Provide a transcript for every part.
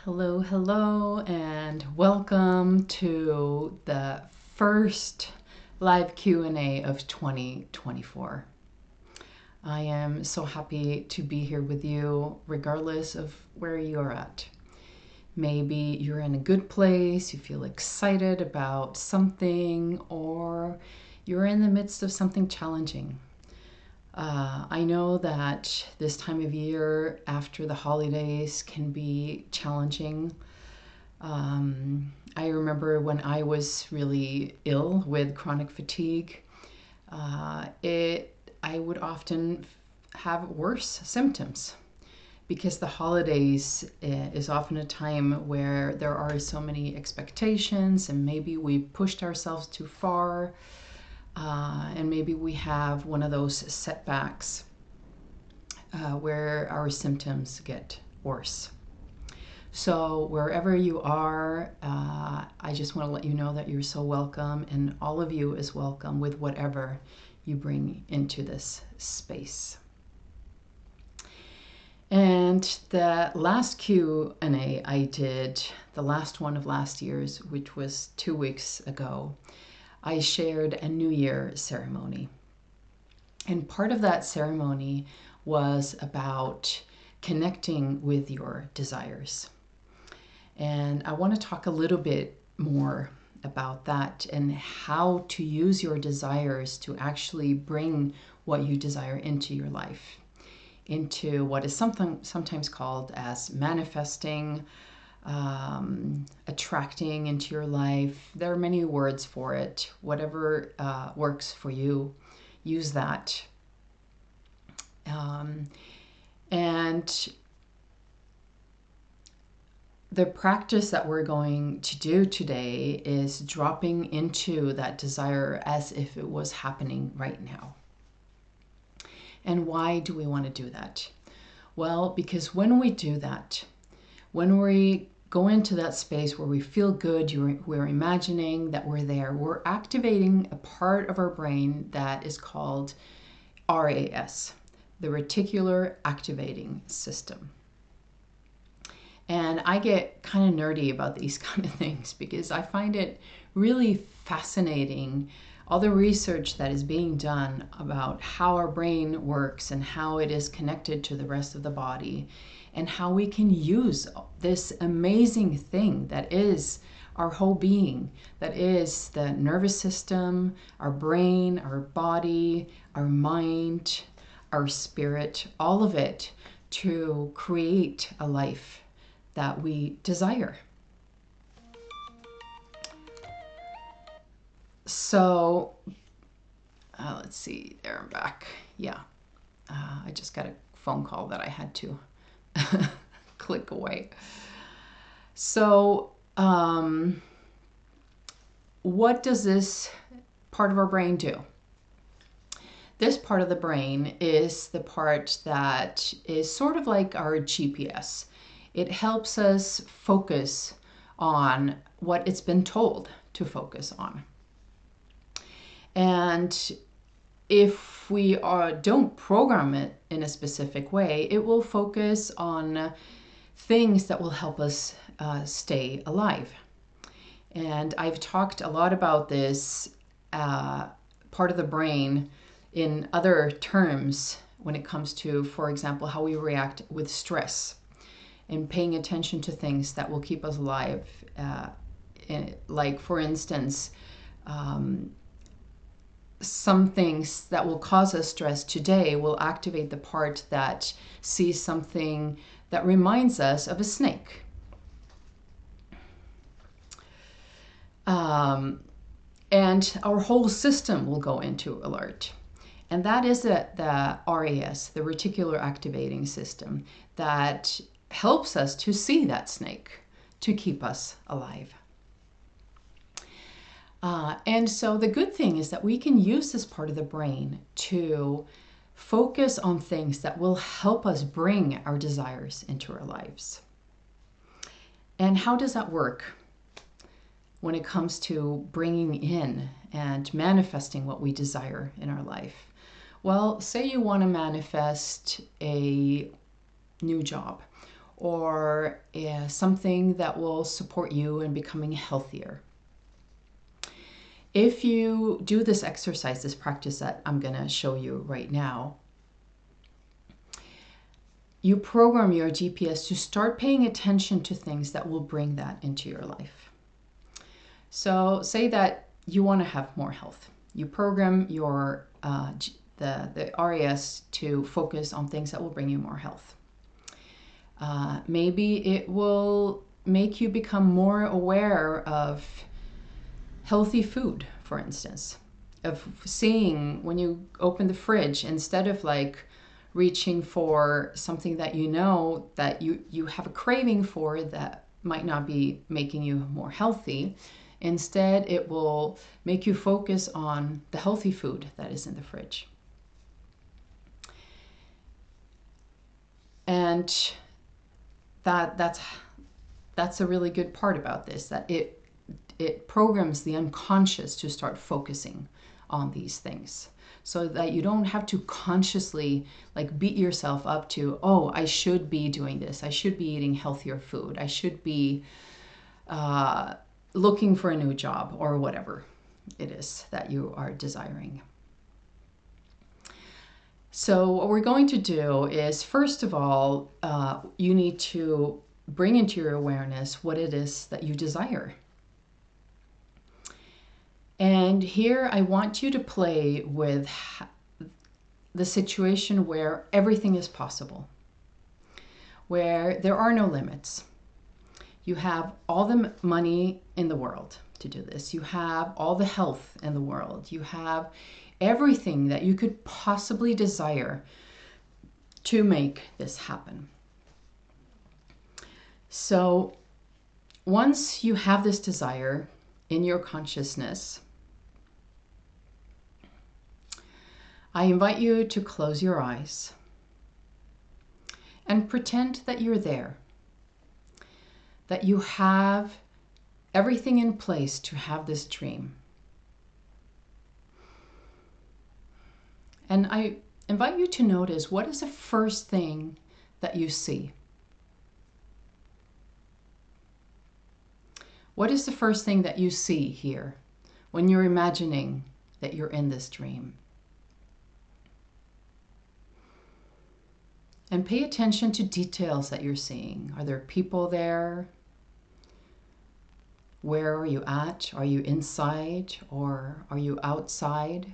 Hello, hello, and welcome to the first live Q&A of 2024. I am so happy to be here with you regardless of where you're at. Maybe you're in a good place, you feel excited about something, or you're in the midst of something challenging. I know that this time of year after the holidays can be challenging. I remember when I was really ill with chronic fatigue, I would often have worse symptoms because the holidays is often a time where there are so many expectations and maybe we pushed ourselves too far. And maybe we have one of those setbacks where our symptoms get worse. So wherever you are, I just want to let you know that you're so welcome, and all of you is welcome with whatever you bring into this space. And the last Q&A I did, the last one of last year's, which was 2 weeks ago, I shared a New Year ceremony. And part of that ceremony was about connecting with your desires. And I want to talk a little bit more about that and how to use your desires to actually bring what you desire into your life, into what is sometimes called as manifesting, attracting into your life. There are many words for it. Whatever works for you, use that. And the practice that we're going to do today is dropping into that desire as if it was happening right now. And why do we want to do that? Well, because when we do that, when we go into that space where we feel good, we're imagining that we're there, we're activating a part of our brain that is called RAS, the reticular activating system. And I get kind of nerdy about these kind of things because I find it really fascinating, all the research that is being done about how our brain works and how it is connected to the rest of the body, and how we can use this amazing thing that is our whole being, that is the nervous system, our brain, our body, our mind, our spirit, all of it, to create a life that we desire. So let's see, there, I'm back. Yeah, I just got a phone call that I had to click away. So what does this part of our brain do? This part of the brain is the part that is sort of like our GPS. It helps us focus on what it's been told to focus on. And if we don't program it in a specific way, it will focus on things that will help us stay alive. And I've talked a lot about this part of the brain in other terms when it comes to, for example, how we react with stress and paying attention to things that will keep us alive. Like, for instance, some things that will cause us stress today will activate the part that sees something that reminds us of a snake. And our whole system will go into alert. And that is the RAS, the reticular activating system, that helps us to see that snake, to keep us alive. And so the good thing is that we can use this part of the brain to focus on things that will help us bring our desires into our lives. And how does that work when it comes to bringing in and manifesting what we desire in our life? Well, say you want to manifest a new job, or something that will support you in becoming healthier. If you do this exercise, this practice that I'm going to show you right now, you program your GPS to start paying attention to things that will bring that into your life. So say that you want to have more health. You program your the RAS to focus on things that will bring you more health. Maybe it will make you become more aware of healthy food, for instance, of seeing when you open the fridge, instead of like reaching for something that you know that you have a craving for that might not be making you more healthy. Instead, it will make you focus on the healthy food that is in the fridge. And that's a really good part about this, that it programs the unconscious to start focusing on these things, so that you don't have to consciously like beat yourself up to, oh, I should be doing this, I should be eating healthier food, I should be looking for a new job, or whatever it is that you are desiring. So what we're going to do is, first of all, you need to bring into your awareness what it is that you desire. And here I want you to play with the situation where everything is possible, where there are no limits. You have all the money in the world to do this. You have all the health in the world. You have everything that you could possibly desire to make this happen. So once you have this desire in your consciousness, I invite you to close your eyes and pretend that you're there, that you have everything in place to have this dream. And I invite you to notice, what is the first thing that you see? What is the first thing that you see here when you're imagining that you're in this dream? And pay attention to details that you're seeing. Are there people there? Where are you at? Are you inside or are you outside?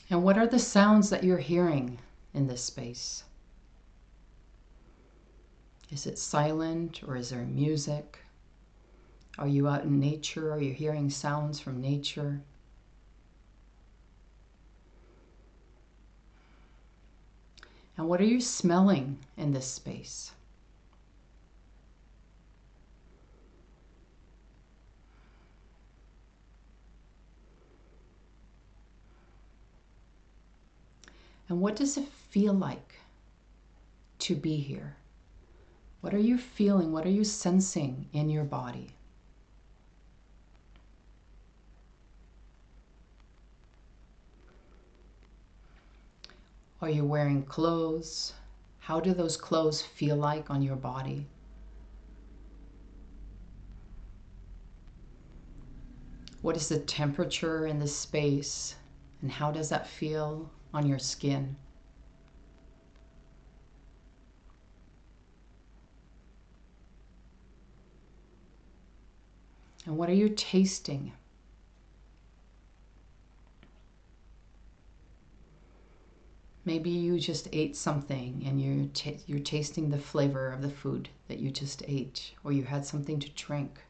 And what are the sounds that you're hearing in this space? Is it silent, or is there music? Are you out in nature? Are you hearing sounds from nature? And what are you smelling in this space? And what does it feel like to be here? What are you feeling? What are you sensing in your body? Are you wearing clothes? How do those clothes feel like on your body? What is the temperature in this space? And how does that feel on your skin? And what are you tasting? Maybe you just ate something and you're tasting the flavor of the food that you just ate, or you had something to drink.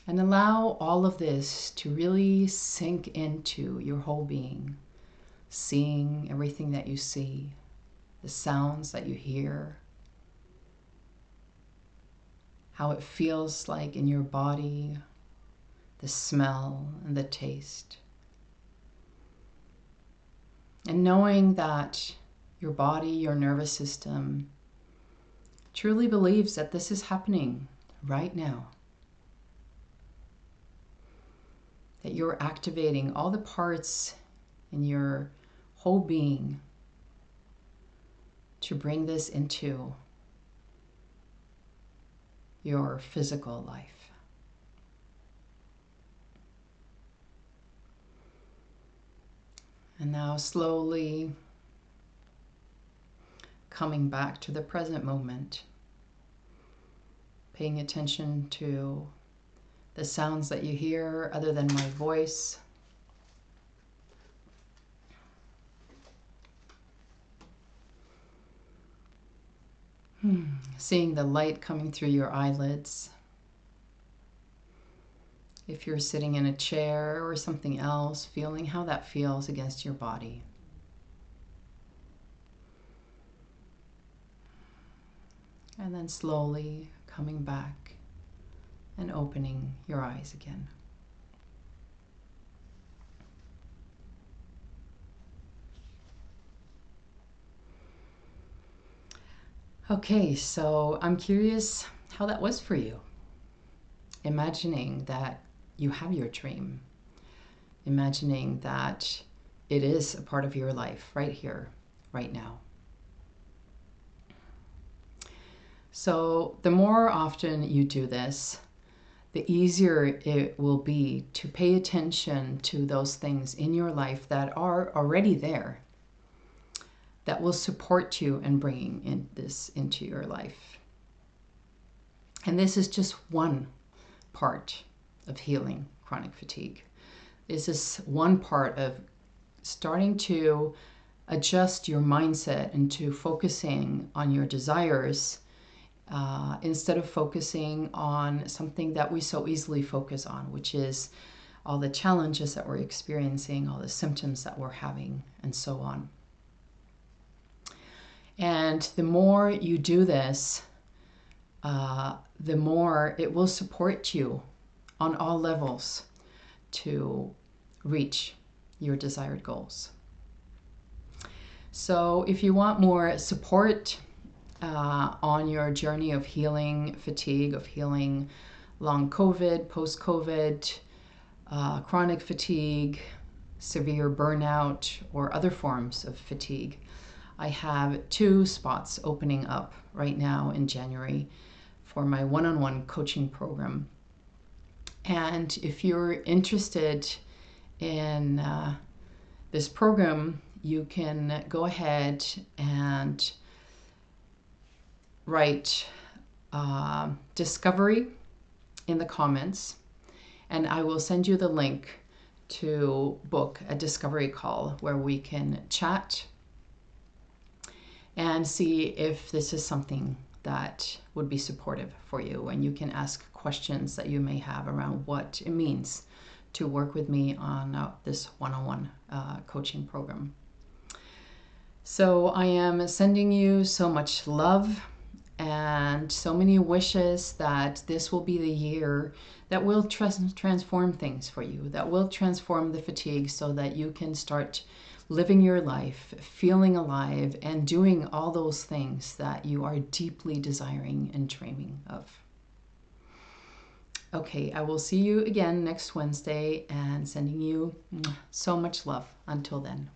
And allow all of this to really sink into your whole being, seeing everything that you see, the sounds that you hear, how it feels like in your body, the smell and the taste. And knowing that your body, your nervous system truly believes that this is happening right now. That you're activating all the parts in your whole being to bring this into your physical life. And now slowly coming back to the present moment, paying attention to the sounds that you hear other than my voice. Seeing the light coming through your eyelids. If you're sitting in a chair or something else, feeling how that feels against your body. And then slowly coming back and opening your eyes again. Okay, so I'm curious how that was for you. Imagining that you have your dream. Imagining that it is a part of your life right here, right now. So the more often you do this, the easier it will be to pay attention to those things in your life that are already there, that will support you in bringing this into your life. And this is just one part of healing chronic fatigue. This is one part of starting to adjust your mindset into focusing on your desires instead of focusing on something that we so easily focus on, which is all the challenges that we're experiencing, all the symptoms that we're having, and so on. And the more you do this, the more it will support you on all levels to reach your desired goals. So if you want more support on your journey of healing fatigue, of healing long COVID, post-COVID, chronic fatigue, severe burnout, or other forms of fatigue, I have 2 spots opening up right now in January for my one-on-one coaching program. And if you're interested in this program, you can go ahead and write discovery in the comments, and I will send you the link to book a discovery call where we can chat and see if this is something that would be supportive for you. And you can ask questions that you may have around what it means to work with me on this one-on-one coaching program. So I am sending you so much love and so many wishes that this will be the year that will transform things for you, that will transform the fatigue so that you can start living your life, feeling alive, and doing all those things that you are deeply desiring and dreaming of. Okay, I will see you again next Wednesday, and sending you so much love. Until then.